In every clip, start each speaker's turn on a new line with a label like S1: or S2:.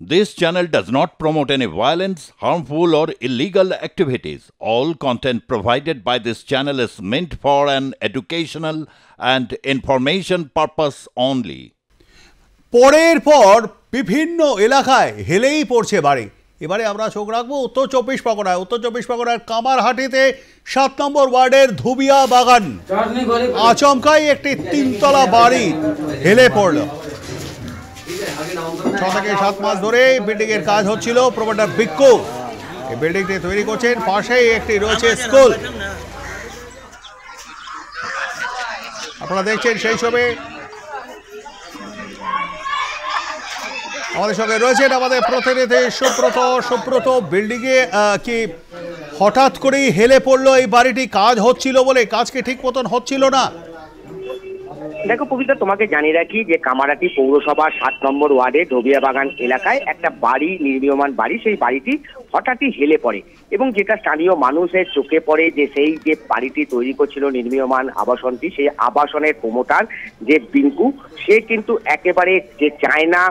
S1: This channel does not promote any violence, harmful, or illegal activities. All content provided by this channel is meant for an educational and information purpose only.
S2: পরের পর বিভিন্ন এলাকায় Hale পড়ছে বাড়ি। এবারে আমরা চোখ রাখবো উত্তর চব্বিশ পরগনায়। উত্তর চব্বিশ পরগনার কামারহাটিতে ৭ নম্বর ওয়ার্ডের ধুবিয়া বাগান আচমকাই একটি 3তলা বাড়ি হেলে পড়ল। 6 থেকে 7 মাস ধরে বিল্ডিং এর কাজ হচ্ছিল। প্রমোটার বিক্কু এই বিল্ডিংটি তৈরি করছেন, পাশেই একটি রয়েছে স্কুল। আপনারা দেখছেন সেই ছবি। আমাদের সঙ্গে রয়েছেন আমাদের প্রতিনিধি সুব্রত। বিল্ডিং এ কি হঠাৎ করেই হেলে পড়লো এই বাড়িটি? কাজ হচ্ছিল বলে, কাজ কি ঠিক মতন হচ্ছিল না?
S3: দেখো পবিত্র, তোমাকে জানিয়ে রাখি যে কামারহাটি পৌরসভার ৭ নম্বর ওয়ার্ডে ধোবিয়া বাগান এলাকায় একটা বাড়ি, নির্মীয়মান বাড়ি, সেই বাড়িটি হঠাৎই হেলে পড়ে এবং যেটা স্থানীয় মানুষের চোখে পড়ে যে সেই যে বাড়িটি তৈরি করছিল নির্মীয়মান আবাসনটি, সেই আবাসনের প্রমোটার যে বিঙ্কু, সে কিন্তু একেবারে যে চায়না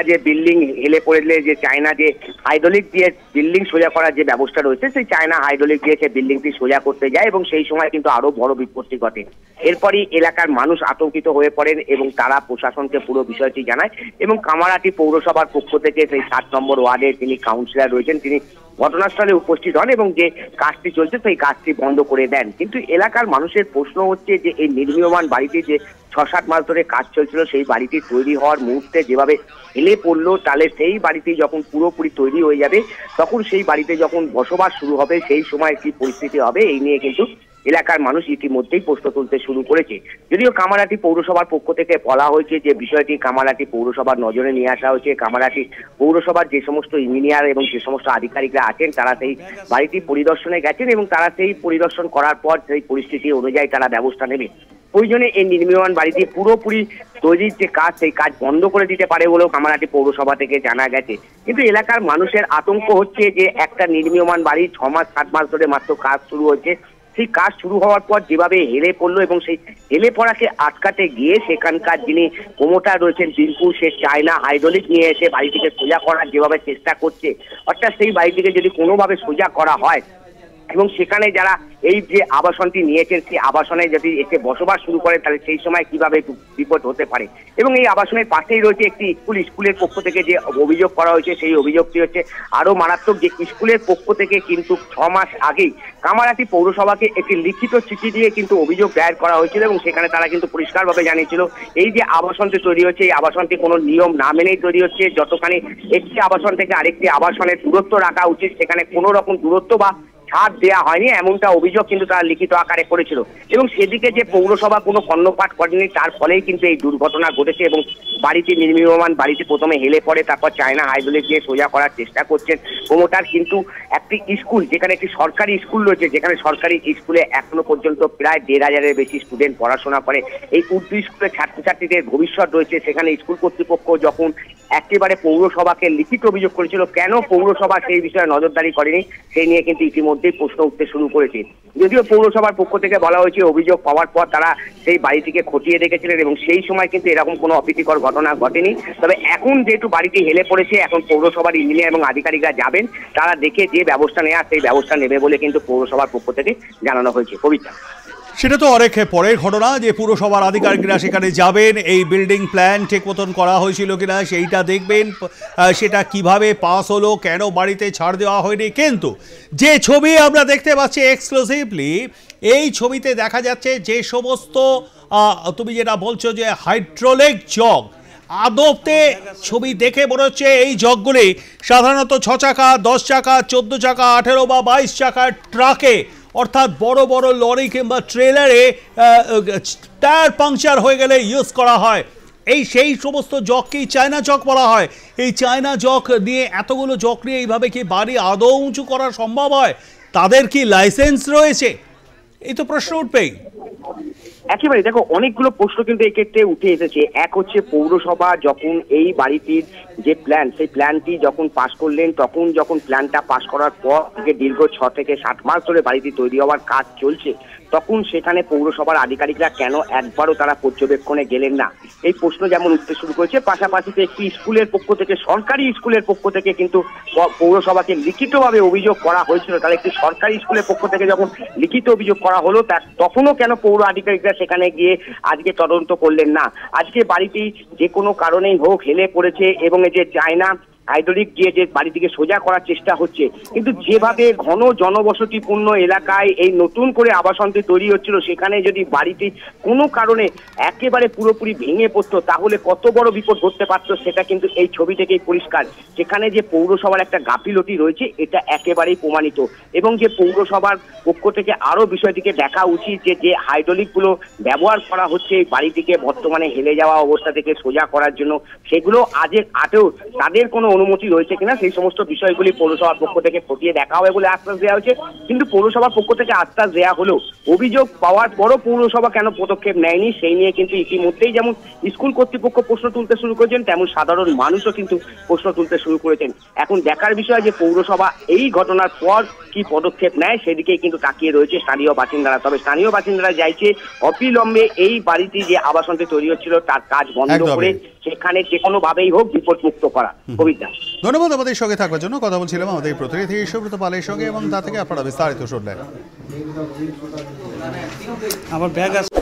S3: যে বিল্ডিং হেলে পড়লে যে চায়না যে হাইড্রোলিক দিয়ে বিল্ডিং সোজা করার যে ব্যবস্থা রয়েছে, সেই চায়না হাইড্রোলিক দিয়ে সে বিল্ডিংটি সোজা করতে যায় এবং সেই সময় কিন্তু আরো বড় বিপত্তি ঘটে। এরপরই এলাকার মানুষ আতঙ্কিত হয়ে পড়েন এবং তারা প্রশাসনকে পুরো বিষয়টি জানায় এবং কামারহাটি পৌরসভার পক্ষ থেকে সেই ৭ নম্বর ওয়ার্ডের যিনি কাউন্সিলর রয়েছেন তিনি ঘটনাস্থলে উপস্থিত হন এবং যে কাজটি চলছে সেই কাজটি বন্ধ করে দেন। কিন্তু এলাকার মানুষের প্রশ্ন হচ্ছে যে এই নির্মীয়মান বাড়িটি যে ৬-৭ মাস ধরে কাজ চলছিল, সেই বাড়িটি তৈরি হওয়ার মুহূর্তে যেভাবে হেলে পড়লো, তাহলে সেই বাড়িটি যখন পুরোপুরি তৈরি হয়ে যাবে তখন সেই বাড়িতে যখন বসবাস শুরু হবে সেই সময় কি পরিস্থিতি হবে, এই নিয়ে কিন্তু এলাকার মানুষ ইতিমধ্যেই প্রশ্ন তুলতে শুরু করেছে। যদিও কামারহাটি পৌরসভার পক্ষ থেকে বলা হয়েছে যে বিষয়টি কামারহাটি পৌরসভার নজরে নিয়ে আসা হয়েছে। কামারহাটি পৌরসভার যে সমস্ত ইঞ্জিনিয়ার এবং যে সমস্ত আধিকারিকরা আছেন তারা সেই বাড়িটি পরিদর্শনে গেছেন এবং তারা সেই পরিদর্শন করার পর সেই পরিস্থিতি অনুযায়ী তারা ব্যবস্থা নেবে। প্রয়োজনে এই নির্মীয়মান বাড়িটি পুরোপুরি তৈরির যে কাজ, সেই কাজ বন্ধ করে দিতে পারে বলেও কামারহাটি পৌরসভা থেকে জানা গেছে। কিন্তু এলাকার মানুষের আতঙ্ক হচ্ছে যে একটা নির্মীয়মান বাড়ি ৬-৭ মাস ধরে মাত্র কাজ শুরু হয়েছে, সেই কাজ শুরু হওয়ার পর যেভাবে হেলে পড়লো এবং সেই হেলে পড়াকে আটকাতে গিয়ে সেখানকার যিনি প্রমোটার রয়েছেন বিঙ্কু, সে চায়না হাইড্রোলিক নিয়ে এসে বাড়িটিকে সোজা করার যেভাবে চেষ্টা করছে, অর্থাৎ সেই বাড়িটিকে যদি কোনোভাবে সোজা করা হয় এবং সেখানে যারা এই যে আবাসনটি নিয়েছেন সেই আবাসনে যদি এসে বসবাস শুরু করে তাহলে সেই সময় কিভাবে বিপদ হতে পারে। এবং এই আবাসনের পাশেই রয়েছে একটি স্কুলের পক্ষ থেকে যে অভিযোগ করা হয়েছে সেই অভিযোগটি হচ্ছে আরো মারাত্মক, যে স্কুলের পক্ষ থেকে কিন্তু ৬ মাস আগেই কামারহাটি পৌরসভাকে একটি লিখিত চিঠি দিয়ে কিন্তু অভিযোগ দায়ের করা হয়েছিল এবং সেখানে তারা কিন্তু পরিষ্কারভাবে জানিয়েছিল এই যে আবাসনটি তৈরি হচ্ছে, এই আবাসনটি কোনো নিয়ম না মেনেই তৈরি হচ্ছে। যতখানি একটি আবাসন থেকে আরেকটি আবাসনের দূরত্ব রাখা উচিত সেখানে কোনো রকম দূরত্ব বা ছাড় দেওয়া হয়নি, এমনটা অভিযোগ কিন্তু তারা লিখিত আকারে করেছিল এবং সেদিকে যে পৌরসভা কোনো কর্ণপাত করেনি, তার ফলেই কিন্তু এই দুর্ঘটনা ঘটেছে এবং বাড়িটি নির্মীয়মান বাড়িটি প্রথমে হেলে পড়ে, তারপর চায়না হাইড্রোলিক দিয়ে সোজা করার চেষ্টা করছেন প্রমোটার। কিন্তু একটি স্কুল, যেখানে একটি সরকারি স্কুল রয়েছে, যেখানে সরকারি স্কুলে এখনো পর্যন্ত প্রায় ১,৫০০-এর বেশি স্টুডেন্ট পড়াশোনা করে, এই উর্দু স্কুলের ছাত্রছাত্রীদের ভবিষ্যৎ রয়েছে, সেখানে স্কুল কর্তৃপক্ষ যখন একেবারে পৌরসভাকে লিখিত অভিযোগ করেছিল, কেন পৌরসভা সেই বিষয়ে নজরদারি করেনি সেই নিয়ে কিন্তু ইতিমধ্যেই প্রশ্ন উঠতে শুরু করেছে। যদিও পৌরসভার পক্ষ থেকে বলা হয়েছে অভিযোগ পাওয়ার পর তারা সেই বাড়িটিকে খতিয়ে দেখেছিলেন এবং সেই সময় কিন্তু এরকম কোনো অপ্রীতিকর ঘটনা ঘটেনি। তবে এখন যেহেতু বাড়িটি হেলে পড়েছে, এখন পৌরসভার ইঞ্জিনিয়ার এবং আধিকারিকরা যাবেন, তারা দেখে যে ব্যবস্থা নেওয়া সেই ব্যবস্থা নেবে বলে কিন্তু পৌরসভার পক্ষ থেকে জানানো হয়েছে। পবিত্রা,
S2: সেটা তো অনেক পরের ঘটনা যে পুরসভার আধিকারিকরা সেখানে যাবেন, এই বিল্ডিং প্ল্যান ঠিক মতন করা হয়েছিল কিনা সেইটা দেখবেন, সেটা কিভাবে পাস হলো, কেন বাড়িতে ছাড় দেওয়া হয়নি। কিন্তু যে ছবি আমরা দেখতে পাচ্ছি এক্সক্লুসিভলি, এই ছবিতে দেখা যাচ্ছে যে সমস্ত তুমি যেটা বলছো যে হাইড্রোলিক জগ, আদতে ছবি দেখে মনে হচ্ছে এই জগগুলি সাধারণত ৬ চাকা, ১০ চাকা, ১৪ চাকা, ১৮ বা ২২ চাকার ট্রাকে, অর্থাৎ বড় বড় লরি কিংবা ট্রেলারে টায়ার পাংচার হয়ে গেলে ইউজ করা হয়। সেই সমস্ত জগকেই চায়না জগ বলা হয়। এই চায়না জগ নিয়ে, এতগুলো জগ নিয়ে এইভাবে কি বাড়ি আদৌ উঁচু করা সম্ভব হয়? তাদের কি লাইসেন্স রয়েছে? এই তো প্রশ্ন উঠবেই।
S3: একেবারে দেখো, অনেকগুলো প্রশ্ন কিন্তু এই ক্ষেত্রে উঠে এসেছে। এক হচ্ছে পৌরসভা যখন এই বাড়িটির যে প্ল্যান, সেই প্ল্যানটি যখন পাশ করলেন, তখন যখন প্ল্যানটা পাশ করার পর থেকে দীর্ঘ 6 থেকে 7 মাস ধরে বাড়িটি তৈরি হওয়ার কাজ চলছে, তখন সেখানে পৌরসভার আধিকারিকরা কেন একবারও তারা পর্যবেক্ষণে গেলেন না, এই প্রশ্ন যেমন উঠতে শুরু করেছে। পাশাপাশি একটি স্কুলের পক্ষ থেকে, সরকারি স্কুলের পক্ষ থেকে কিন্তু পৌরসভাকে লিখিতভাবে অভিযোগ করা হয়েছিল। তাহলে একটি সরকারি স্কুলের পক্ষ থেকে যখন লিখিত অভিযোগ করা হলো, তখনও কেন পৌর আধিকারিকরা সেখানে গিয়ে আজকে তদন্ত করলেন না? আজকে বাড়িটি যে কোনো কারণেই হোক হেলে পড়েছে এবং এই যে চায়না হাইড্রোলিক দিয়ে যে বাড়িটিকে সোজা করার চেষ্টা হচ্ছে, কিন্তু যেভাবে ঘন জনবসতিপূর্ণ এলাকায় এই নতুন করে আবাসনটি তৈরি হচ্ছিল, সেখানে যদি বাড়িটি কোনো কারণে একেবারে পুরোপুরি ভেঙে পড়তো, তাহলে কত বড় বিপদ ঘটতে পারতো সেটা কিন্তু এই ছবি থেকেই পরিষ্কার। সেখানে যে পৌরসভার একটা গাফিলতি রয়েছে, এটা একেবারেই প্রমাণিত। এবং যে পৌরসভার পক্ষ থেকে আরো বিষয়টিকে দেখা উচিত যে হাইড্রোলিকগুলো ব্যবহার করা হচ্ছে এই বাড়িটিকে বর্তমানে হেলে যাওয়া অবস্থা থেকে সোজা করার জন্য, সেগুলো আগেও তাদের কোনো অনুমতি রয়েছে কিনা, সেই সমস্ত বিষয়গুলি পৌরসভার পক্ষ থেকে খতিয়ে দেখা হবে বলে আশ্বাস দেওয়া হয়েছে। কিন্তু পৌরসভার পক্ষ থেকে আশ্বাস দেওয়া হলেও অভিযোগ পাওয়ার পরও পৌরসভা কেন পদক্ষেপ নেয়নি, সেই নিয়ে কিন্তু ইতিমধ্যেই যেমন স্কুল কর্তৃপক্ষ প্রশ্ন তুলতে শুরু করেছেন, তেমন সাধারণ মানুষও কিন্তু প্রশ্ন তুলতে শুরু করেছেন। এখন দেখার বিষয় যে পৌরসভা এই ঘটনার পর কি পদক্ষেপ নেয়, সেদিকেই কিন্তু তাকিয়ে রয়েছে স্থানীয় বাসিন্দারা। তবে স্থানীয় বাসিন্দারা চাইছে অবিলম্বে এই বাড়িটি যে আবাসনটি তৈরি হচ্ছিল তার কাজ বন্ধ করে সেখানে যে কোনো ভাবেই হোক বিপদমুক্ত করা। কবিতা,
S2: ধন্যবাদ আমাদের সঙ্গে থাকবার জন্য। কথা বলছিলাম আমাদের প্রতিনিধি সুব্রত পালের সঙ্গে এবং তা থেকে আপনারা বিস্তারিত শুনলেন।
S4: আমার ব্যাগ আছে।